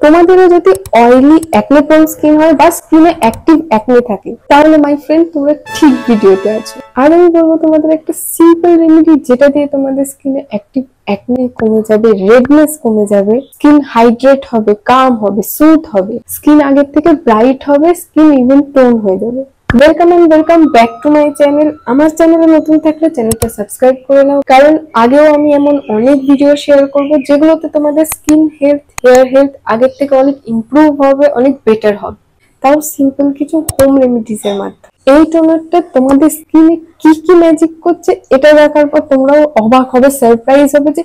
তোমাদেরও যদি oily acne prone skin হয় বা স্কিনে অ্যাক্টিভ অ্যাকনে থাকে, তাহলে মাই ফ্রেন্ড তোমরা ঠিক ভিডিওতে আছো। আর আমি বলবো তোমাদের একটা সিম্পল রেমেডি, যেটা দিয়ে তোমাদের স্কিনে অ্যাক্টিভ অ্যাকনে কমে যাবে, রেডনেস কমে যাবে, স্কিন হাইড্রেট হবে, কাম হবে, স্মুথ হবে, স্কিন আগের থেকে ব্রাইট হবে, স্কিন ইভেন টোন হয়ে যাবে। Welcome and welcome back to my channel. আমার চ্যানেলে নতুন থাকলে চ্যানেলটা সাবস্ক্রাইব করে নাও, কারণ আগেও আমি এমন অনেক ভিডিও শেয়ার করব যেগুলোতে তোমাদের স্কিন হেলথ, হেয়ার হেলথ আগের থেকে অনেক ইমপ্রুভ হবে, অনেক বেটার হবে, তাও সিম্পল কিছু হোম রেমিডিস এর মাধ্যমে। এই টোনারটা তোমাদের স্কিনে কি কি ম্যাজিক করছে এটা দেখার পর তোমরাও অবাক হবে, সারপ্রাইজ হবে যে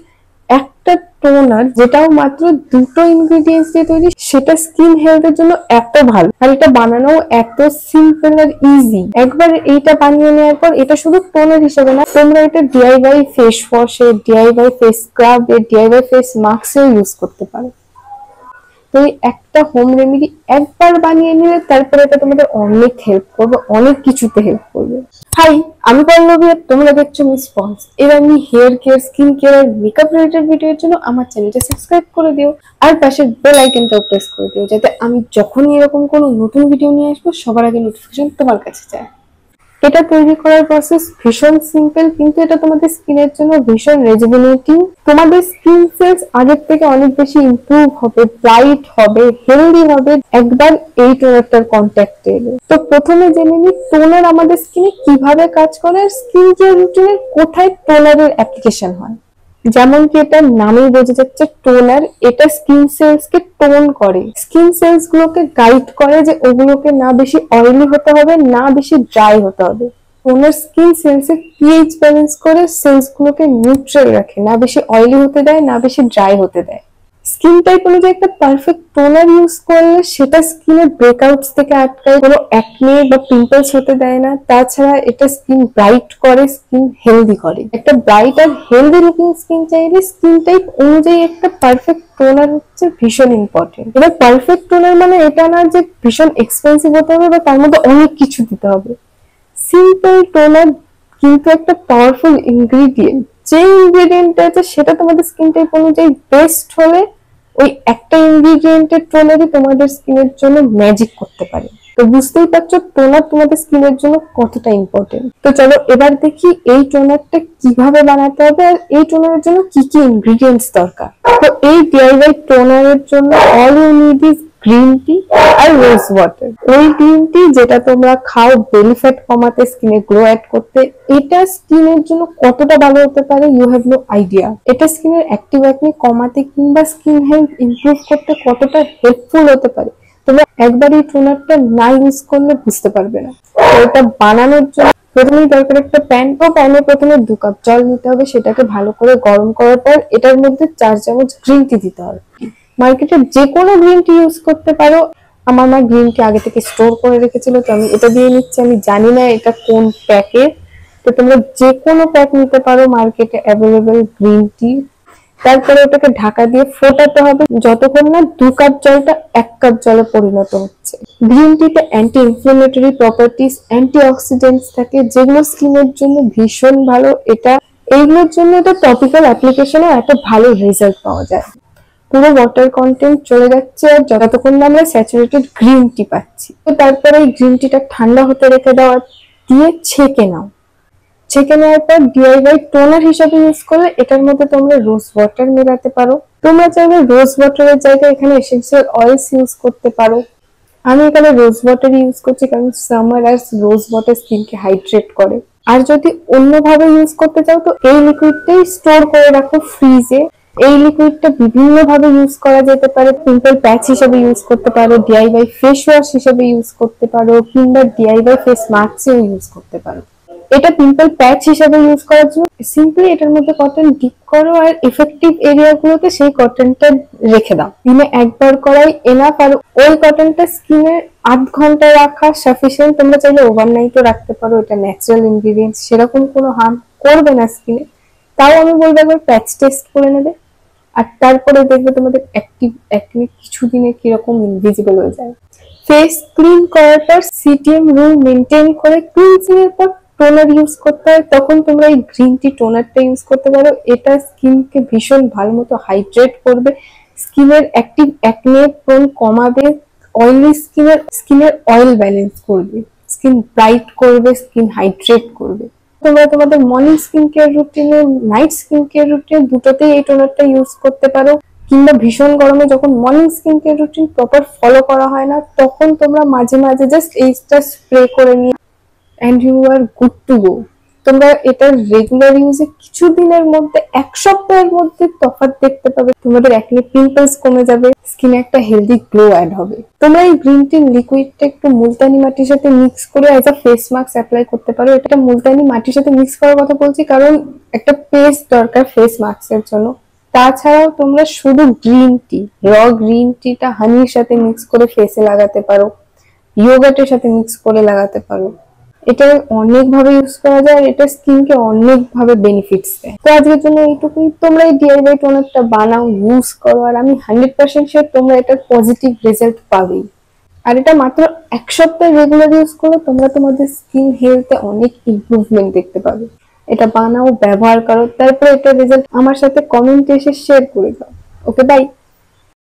একটা টোনার যেটাও মাত্র দুটো ইনগ্রেডিয়েন্টস দিয়ে তৈরি, সেটা স্কিন হেলথের জন্য এত ভালো, আর এটা বানানো এত সিম্পল আর ইজি। একবার এইটা বানিয়ে নেওয়ার পর এটা শুধু টোনার হিসেবে না, তোমরা এটা ডিআইওয়াই ফেস ওয়াশে, ডিআইওয়াই ফেস স্ক্রাবে, ডিআইওয়াই ফেস মাস্কেও ইউজ করতে পারো। তো এই একটা হোম রেমেডি একবার বানিয়ে নিলে তারপরে এটা তোমাদের অনেক হেল্প করবে, অনেক কিছুতে হেল্প করবে। হাই, আমি পল্লবী আর তোমরা দেখছো মিস পন্স। এবার আমি হেয়ার কেয়ার, স্কিন কেয়ার আর মেকআপ রিলেটেড ভিডিওর জন্য আমার চ্যানেলটা সাবস্ক্রাইব করে দিও, আর পাশের বেল আইকনটাও প্রেস করে দিও, যাতে আমি যখনই এরকম কোনো নতুন ভিডিও নিয়ে আসবো সবার আগে নোটিফিকেশন তোমার কাছে যায়। এটা তৈরি করার প্রসেস ভীষণ সিম্পল, কিন্তু এটা তোমাদের স্কিনের জন্য ভীষণ রেজুভিনেটিং। তোমাদের স্কিন সেলস আগের থেকে অনেক বেশি ইমপ্রুভ হবে, ব্রাইট হবে, হেলদি হবে একবার এই টোনারটার কন্ট্যাক্টে এলে। তো প্রথমে জেনে নিই টোনার আমাদের স্কিনে কিভাবে কাজ করে, আর স্কিন কেয়ার রুটিনের কোথায় টোনারের অ্যাপ্লিকেশন হয়। যেমন কি এটা নামেই বোঝা যাচ্ছে টোনার, এটা স্কিন সেলস কে টোন করে, স্কিন সেলস গুলোকে গাইড করে যে ওগুলোকে না বেশি অয়েলি হতে হবে, না বেশি ড্রাই হতে হবে। টোনার স্কিন সেলস এর পিএইচ ব্যালেন্স করে সেলস গুলোকে নিউট্রাল রাখে, না বেশি অয়েলি হতে দেয়, না বেশি ড্রাই হতে দেয়। স্কিন টাইপ অনুযায়ী একটা পারফেক্ট টোনার ইউজ করলে সেটা স্কিনের ব্রেকআউটস থেকে আটকায়, কোনো অ্যাকনে বা পিম্পলস হতে দেয় না। তাছাড়া এটা স্কিন ব্রাইট করে, স্কিন হেলদি করে। একটা ব্রাইট আর হেলদি লুকিং স্কিন চাইলে স্কিন টাইপ অনুযায়ী একটা পারফেক্ট টোনার হচ্ছে ভীষণ ইম্পর্টেন্ট। এবার পারফেক্ট টোনার মানে এটা না যে ভীষণ এক্সপেন্সিভ হতে হবে বা তার মধ্যে অনেক কিছু দিতে হবে। সিম্পল টোনার কিন্তু একটা পাওয়ারফুল ইনগ্রিডিয়েন্ট, যে ইনগ্রিডিয়েন্ট আছে সেটা তোমাদের স্কিন টাইপ অনুযায়ী বেস্ট হলে ওই একটা ইনগ্রিডিয়েন্টের টোনারই তোমাদের স্কিনের জন্য ম্যাজিক করতে পারে। তো বুঝতেই পারছো টোনার তোমাদের স্কিনের জন্য কতটা ইম্পর্টেন্ট। তো চলো এবার দেখি এই টোনারটা কিভাবে বানাতে হবে আর এই টোনারের জন্য কি কি ইনগ্রিডিয়েন্টস দরকার। তো এই ডিআইওয়াই টোনারের জন্য all you need is green tea আর রোজ ওয়াটার। ওই গ্রিন টি যেটা তোমরা খাও বেলি ফ্যাট কমাতে, স্কিনে গ্লো অ্যাড করতে, এটা স্কিনের জন্য কতটা ভালো হতে পারে ইউ হ্যাভ নো আইডিয়া। এটা স্কিনের অ্যাক্টিভ অ্যাকনে কমাতে কিংবা স্কিন হেলথ ইমপ্রুভ করতে কতটা হেল্পফুল হতে পারে তোমরা একবার এই টোনারটা না ইউজ করলে বুঝতে পারবে না। তো এটা বানানোর জন্য প্রথমেই দরকার একটা প্যান। তো প্যানে প্রথমে 2 কাপ জল নিতে হবে, সেটাকে ভালো করে গরম করার পর এটার মধ্যে 4 চামচ গ্রিন টি দিতে হবে। মার্কেটে যে কোনো গ্রিন টি ইউজ করতে পারো, আমার মা গ্রিন টি আগে থেকে স্টোর করে রেখেছিল, তো আমি এটা দিয়ে নিচ্ছি। আমি জানি না এটা কোন প্যাকের, তো তোমরা যে কোনো প্যাক নিতে পারো মার্কেটে অ্যাভেলেবেল গ্রিন টি। তারপরে ওটাকে ঢাকা দিয়ে ফোটাতে হবে যতক্ষণ না 2 কাপ জলটা 1 কাপ জলে পরিণত হচ্ছে। গ্রিন টিতে anti inflammatory properties, anti oxidants থাকে, যেগুলো স্কিনের জন্য ভীষণ ভালো। এইগুলোর জন্য এটা টপিক্যাল অ্যাপ্লিকেশনে এত ভালো রেজাল্ট পাওয়া যায়। পুরো ওয়াটার কন্টেন্ট চলে যাচ্ছে আর যতক্ষণ না আমরা স্যাচুরেটেড গ্রিন টি পাচ্ছি। তো তারপরে এই গ্রিন টিটা ঠান্ডা হতে রেখে দেওয়া দিয়ে ছেঁকে নাও। ছেঁকে নেওয়ার পর ডিআইওয়াই টোনার হিসেবে ইউজ করলে এটার মধ্যে তোমরা রোজ ওয়াটার মেলাতে পারো। তোমরা চাইলে রোজ ওয়াটারের জায়গায় এখানে এসেন্সিয়াল অয়েলস ইউজ করতে পারো। আমি এখানে রোজ ওয়াটার ইউজ করছি কারণ সামার আর রোজ ওয়াটার স্কিনকে হাইড্রেট করে। আর যদি অন্যভাবে ইউজ করতে চাও তো এই লিকুইডটাই স্টোর করে রাখো ফ্রিজে। এই লিকুইডটা বিভিন্ন ভাবে ইউজ করা যেতে পারে। পিম্পল প্যাচ হিসেবে ইউজ করতে পারো, ডিআইওয়াই ফেস ওয়াশ হিসেবে ইউজ করতে পারো, কিংবা ডিআইওয়াই ফেস মাস্কও ইউজ করতে পারো। এটা পিম্পল প্যাচ হিসেবে ইউজ করার জন্য সিম্পলি এটার মধ্যে কটন ডিপ করো আর এফেক্টিভ এরিয়া গুলোতে সেই কটনটা রেখে দাও। দিনে একবার করাই এনাফ, আর ওই কটনটা স্কিনে 8 ঘন্টা রাখা সাফিসিয়েন্ট। তোমরা চাইলে ওভারনাইটও রাখতে পারো, এটা ন্যাচারাল ইনগ্রিডিয়েন্টস, সেরকম কোনো হার্ম করবে না স্কিনে। তাও আমি বলবো একবার প্যাচ টেস্ট করে নেবে, আর তারপরে দেখবে তোমাদের অ্যাক্টিভ অ্যাকনে কিছুদিনে কিরকম ইনভিজিবল হয়ে যায়। ফেস ক্লিন করার পর সিটিএম রুল মেনটেন করে ক্লিনজিং এর পর টোনার ইউজ করতে হয়, তখন তোমরা এই গ্রিন টি টোনারটা ইউজ করতে পারো। এটা স্কিনকে ভীষণ ভালো মতো হাইড্রেট করবে, স্কিনের অ্যাক্টিভ অ্যাকনে প্রোন কমাবে, অয়েলি স্কিনের অয়েল ব্যালেন্স করবে, স্কিন ব্রাইট করবে, স্কিন হাইড্রেট করবে। তোমরা তোমাদের মর্নিং স্কিন কেয়ার রুটিনে, নাইট স্কিন কেয়ার রুটিনে দুটোতেই এই টোনারটা ইউজ করতে পারো। কিংবা ভীষণ গরমে যখন morning skin care routine proper follow করা হয় না, তখন তোমরা মাঝে মাঝে জাস্ট এইটা স্প্রে করে নিয়ে and you are good to go. তোমরা এটা রেগুলার ইউজে কিছুদিনের মধ্যে, এক সপ্তাহের মধ্যে তফাৎ দেখতে পাবে। তোমাদের একনি পিম্পলস কমে যাবে, স্কিনে একটা হেলদি গ্লো অ্যাড হবে। তোমরা এই গ্রিন টি লিকুইডটা একটু মুলতানি মাটির সাথে মিক্স করে as a face mask apply করতে পারো। এটা মুলতানি মাটির সাথে মিক্স করার কথা বলছি কারণ একটা পেস্ট দরকার ফেস মাস্কের জন্য। তাছাড়াও তোমরা শুধু গ্রিন টিটা হানির সাথে মিক্স করে ফেসে লাগাতে পারো, ইয়োগাটের সাথে মিক্স করে লাগাতে পারো। এটা অনেক ভাবে ইউজ করা যায়, এটা স্কিনকে অনেক ভাবে বেনিফিটস দেয়। তো আজকের জন্য এইটুকুই। তোমরা এই ডিআইওয়াই টোনারটা বানাও, ইউজ করো, আর আমি 100% শিওর তোমরা এটার পজিটিভ রেজাল্ট পাবেই। আর এটা মাত্র এক সপ্তাহ রেগুলার ইউজ করলে তোমরা তোমাদের স্কিন হেলথে অনেক ইমপ্রুভমেন্ট দেখতে পাবে। এটা বানাও, ব্যবহার করো, তারপর এটা রেজাল্ট আমার সাথে কমেন্টে এসে শেয়ার করে দাও। ওকে, বাই।